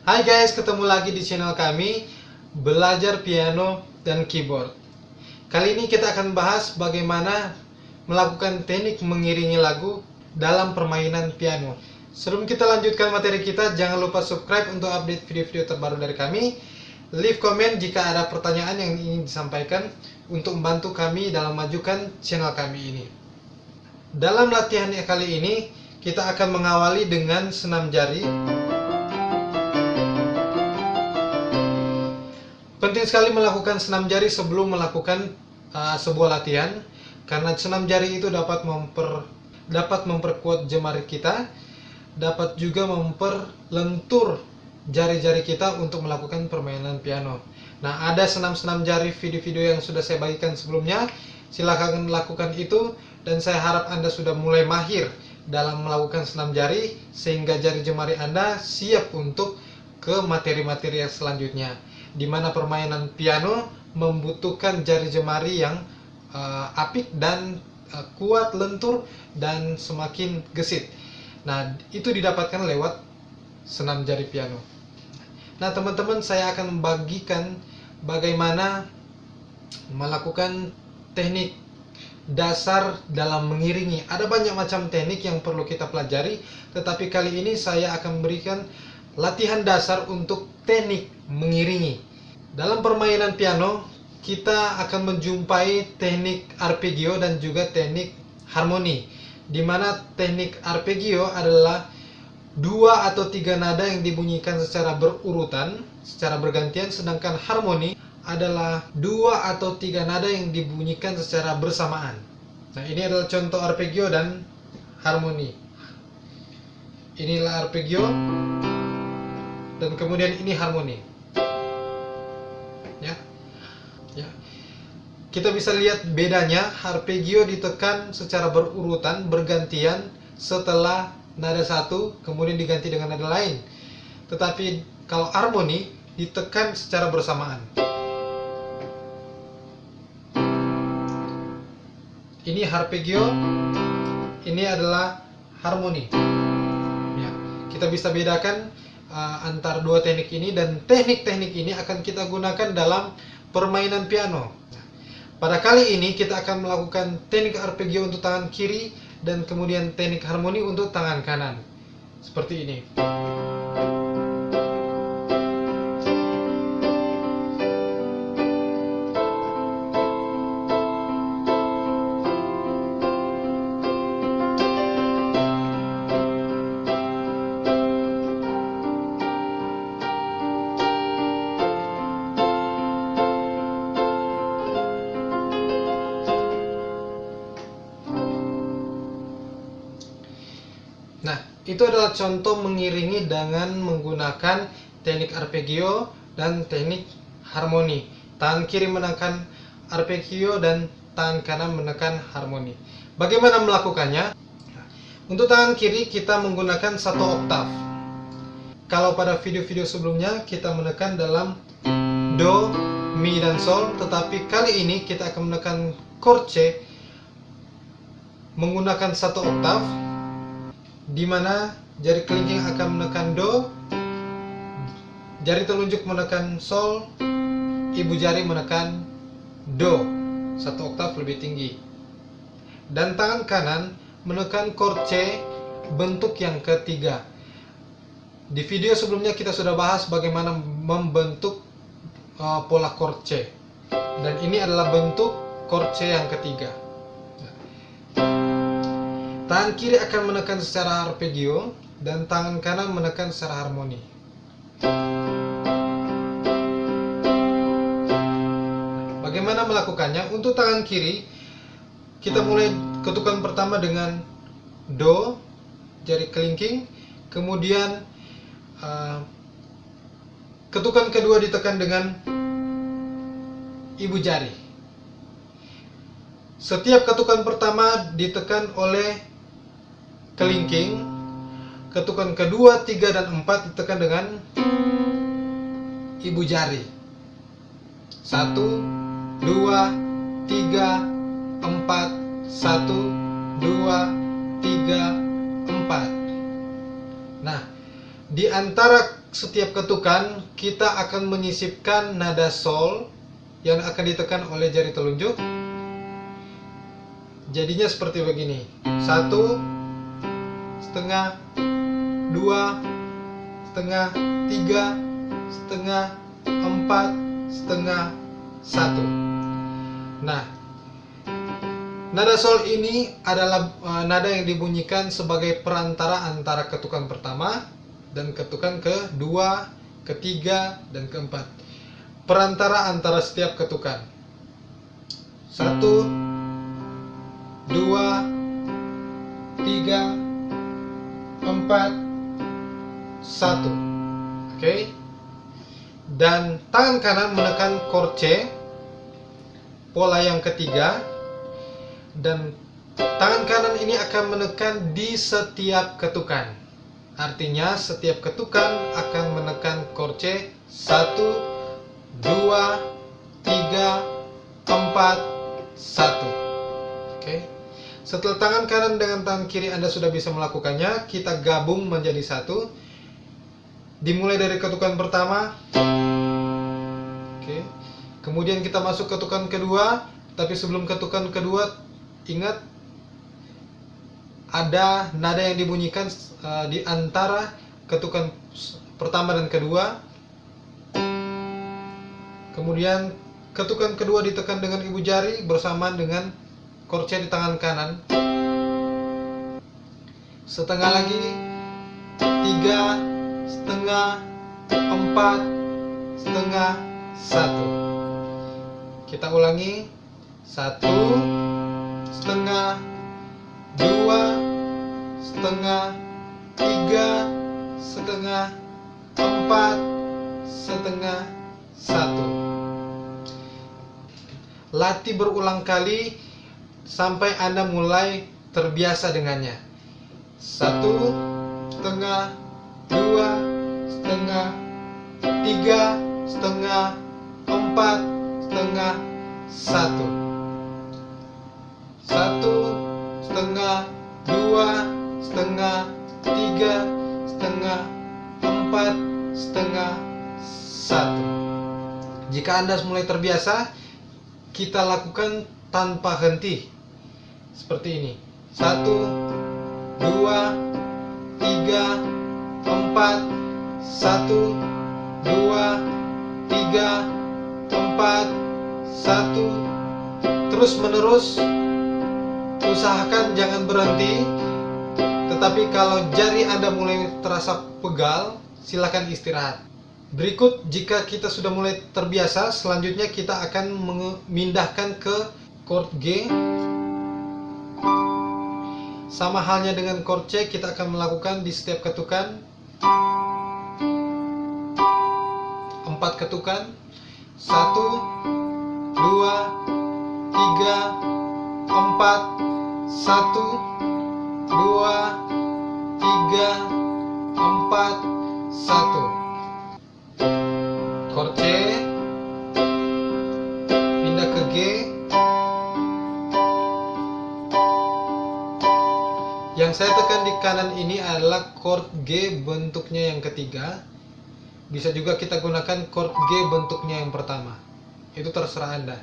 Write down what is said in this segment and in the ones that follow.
Hai guys, ketemu lagi di channel kami Belajar Piano dan Keyboard. Kali ini kita akan bahas bagaimana melakukan teknik mengiringi lagu dalam permainan piano. Sebelum kita lanjutkan materi kita, jangan lupa subscribe untuk update video-video terbaru dari kami. Leave comment jika ada pertanyaan yang ingin disampaikan untuk membantu kami dalam majukan channel kami ini. Dalam latihan kali ini, kita akan mengawali dengan senam jari. Penting sekali melakukan senam jari sebelum melakukan sebuah latihan, karena senam jari itu dapat memperkuat jemari kita, dapat juga memperlentur jari-jari kita untuk melakukan permainan piano. Nah, ada senam-senam jari video-video yang sudah saya bagikan sebelumnya, silakan lakukan itu, dan saya harap Anda sudah mulai mahir dalam melakukan senam jari sehingga jari jemari Anda siap untuk ke materi-materi yang selanjutnya, di mana permainan piano membutuhkan jari jemari yang apik dan kuat, lentur, dan semakin gesit. Nah, itu didapatkan lewat senam jari piano. Nah, teman-teman, saya akan membagikan bagaimana melakukan teknik dasar dalam mengiringi. Ada banyak macam teknik yang perlu kita pelajari, tetapi kali ini saya akan memberikan latihan dasar untuk teknik mengiringi. Dalam permainan piano, kita akan menjumpai teknik arpeggio dan juga teknik harmoni, di mana teknik arpeggio adalah 2 atau 3 nada yang dibunyikan secara berurutan, secara bergantian, sedangkan harmoni adalah 2 atau 3 nada yang dibunyikan secara bersamaan. Nah, ini adalah contoh arpeggio dan harmoni. Inilah arpeggio, dan kemudian ini harmoni. Ya. Kita bisa lihat bedanya, arpeggio ditekan secara berurutan, bergantian setelah nada satu, kemudian diganti dengan nada lain. Tetapi kalau harmoni ditekan secara bersamaan. Ini arpeggio, ini adalah harmoni. Ya. Kita bisa bedakan antara dua teknik ini, dan teknik-teknik ini akan kita gunakan dalam permainan piano. Pada kali ini kita akan melakukan teknik arpeggio untuk tangan kiri dan kemudian teknik harmoni untuk tangan kanan. Seperti ini. Nah, itu adalah contoh mengiringi dengan menggunakan teknik arpeggio dan teknik harmoni. Tangan kiri menekan arpeggio dan tangan kanan menekan harmoni. Bagaimana melakukannya? Untuk tangan kiri kita menggunakan 1 oktav. Kalau pada video-video sebelumnya kita menekan dalam do, mi, dan sol, tetapi kali ini kita akan menekan chord C menggunakan 1 oktav, di mana jari kelingking akan menekan do, jari telunjuk menekan sol, ibu jari menekan do 1 oktav lebih tinggi, dan tangan kanan menekan chord C bentuk yang ketiga. Di video sebelumnya kita sudah bahas bagaimana membentuk pola chord C, dan ini adalah bentuk chord C yang ketiga. Tangan kiri akan menekan secara arpeggio dan tangan kanan menekan secara harmoni. Bagaimana melakukannya? Untuk tangan kiri, kita mulai ketukan pertama dengan do, jari kelingking, kemudian ketukan kedua ditekan dengan ibu jari. Setiap ketukan pertama ditekan oleh kelingking, ketukan kedua, 3, dan 4 ditekan dengan ibu jari. 1, 2, 3, 4, 1, 2, 3, 4. Nah, di antara setiap ketukan kita akan menyisipkan nada sol yang akan ditekan oleh jari telunjuk. Jadinya seperti begini: 1 setengah, 2 setengah, 3 setengah, 4 setengah, 1. Nah, nada sol ini adalah nada yang dibunyikan sebagai perantara antara ketukan pertama dan ketukan kedua, ketiga, dan keempat. Perantara antara setiap ketukan. 1, 2, 3, 4, 1. Oke. Dan tangan kanan menekan chord C, pola yang ketiga, dan tangan kanan ini akan menekan di setiap ketukan. Artinya setiap ketukan akan menekan chord C 1, 2, 3, 4, 1. Oke. Setelah tangan kanan dengan tangan kiri Anda sudah bisa melakukannya, kita gabung menjadi satu. Dimulai dari ketukan pertama. Oke. Kemudian kita masuk ketukan kedua, tapi sebelum ketukan kedua ingat ada nada yang dibunyikan di antara ketukan pertama dan kedua. Kemudian ketukan kedua ditekan dengan ibu jari bersamaan dengan chord C di tangan kanan. Setengah lagi, 3 setengah, 4 setengah, 1. Kita ulangi: 1 setengah, 2 setengah, 3 setengah, 4 setengah, 1. Latih berulang kali sampai Anda mulai terbiasa dengannya. 1 setengah, 2 setengah, 3 setengah, 4 setengah, 1. 1 setengah, 2 setengah, 3 setengah, 4 setengah, 1. Jika Anda mulai terbiasa, kita lakukan tanpa henti seperti ini: 1, 2, 3, 4, 1, 2, 3, 4, 1. Terus menerus. Usahakan jangan berhenti. Tetapi kalau jari Anda mulai terasa pegal, silakan istirahat. Berikut, jika kita sudah mulai terbiasa, selanjutnya kita akan memindahkan ke chord G. Sama halnya dengan chord C, kita akan melakukan di setiap ketukan 4 ketukan. 1, 2, 3, 4, 1, 2, 3, 4, 1. Chord C, pindah ke G. Yang saya tekan di kanan ini adalah chord G bentuknya yang ketiga. Bisa juga kita gunakan chord G bentuknya yang pertama. Itu terserah Anda.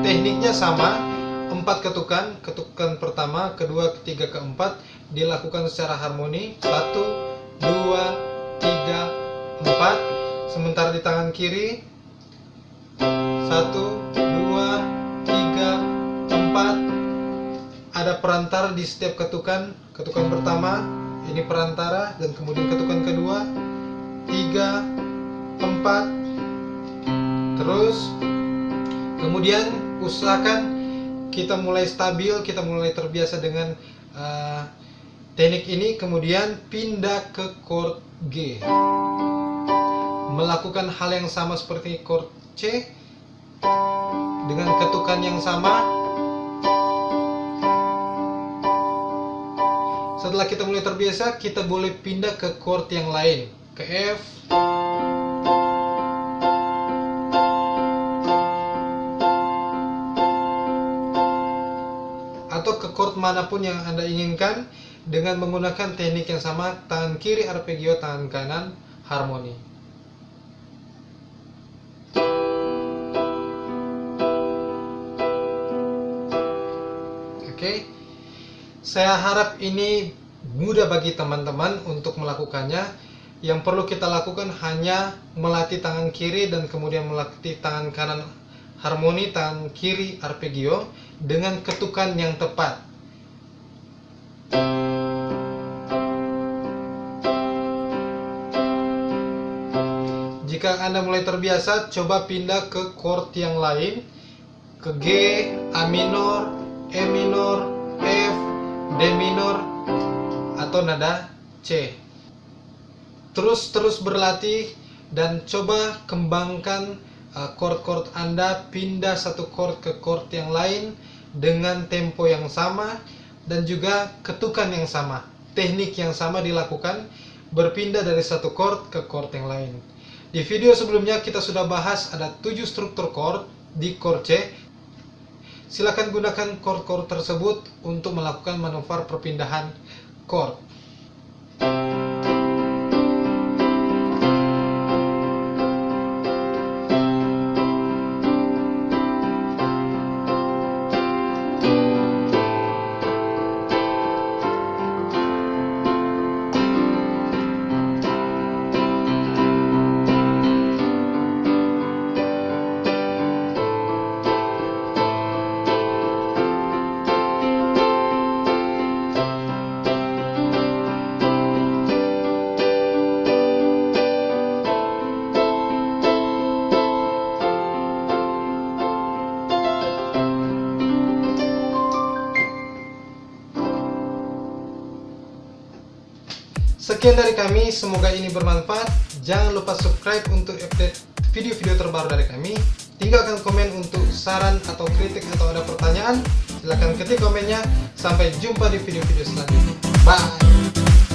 Tekniknya sama, 4 ketukan. Ketukan pertama, kedua, ketiga, keempat dilakukan secara harmoni. 1, 2, 3, 4. Sementara di tangan kiri 1, 2, 3, 4. Ada perantara di setiap ketukan. Ketukan pertama ini perantara, dan kemudian ketukan kedua 3, 4. Terus kemudian usahakan kita mulai stabil, kita mulai terbiasa dengan teknik ini. Kemudian pindah ke chord G, melakukan hal yang sama seperti chord C dengan ketukan yang sama. Setelah kita mulai terbiasa, kita boleh pindah ke chord yang lain, ke F, atau ke chord manapun yang Anda inginkan dengan menggunakan teknik yang sama, tangan kiri arpeggio, tangan kanan harmoni. Oke, saya harap ini mudah bagi teman-teman untuk melakukannya. Yang perlu kita lakukan hanya melatih tangan kiri dan kemudian melatih tangan kanan harmoni, tangan kiri arpeggio dengan ketukan yang tepat. Jika Anda mulai terbiasa, coba pindah ke chord yang lain, ke G, A minor, E minor, F, D minor, atau nada C. Terus berlatih dan coba kembangkan chord-chord Anda, pindah satu chord ke chord yang lain dengan tempo yang sama dan juga ketukan yang sama. Teknik yang sama dilakukan, berpindah dari satu chord ke chord yang lain. Di video sebelumnya kita sudah bahas ada 7 struktur chord di chord C. Silakan gunakan chord-chord tersebut untuk melakukan manuver perpindahan chord. Sekian dari kami, semoga ini bermanfaat. Jangan lupa subscribe untuk update video-video terbaru dari kami. Tinggalkan komen untuk saran atau kritik atau ada pertanyaan. Silahkan ketik komennya. Sampai jumpa di video-video selanjutnya. Bye!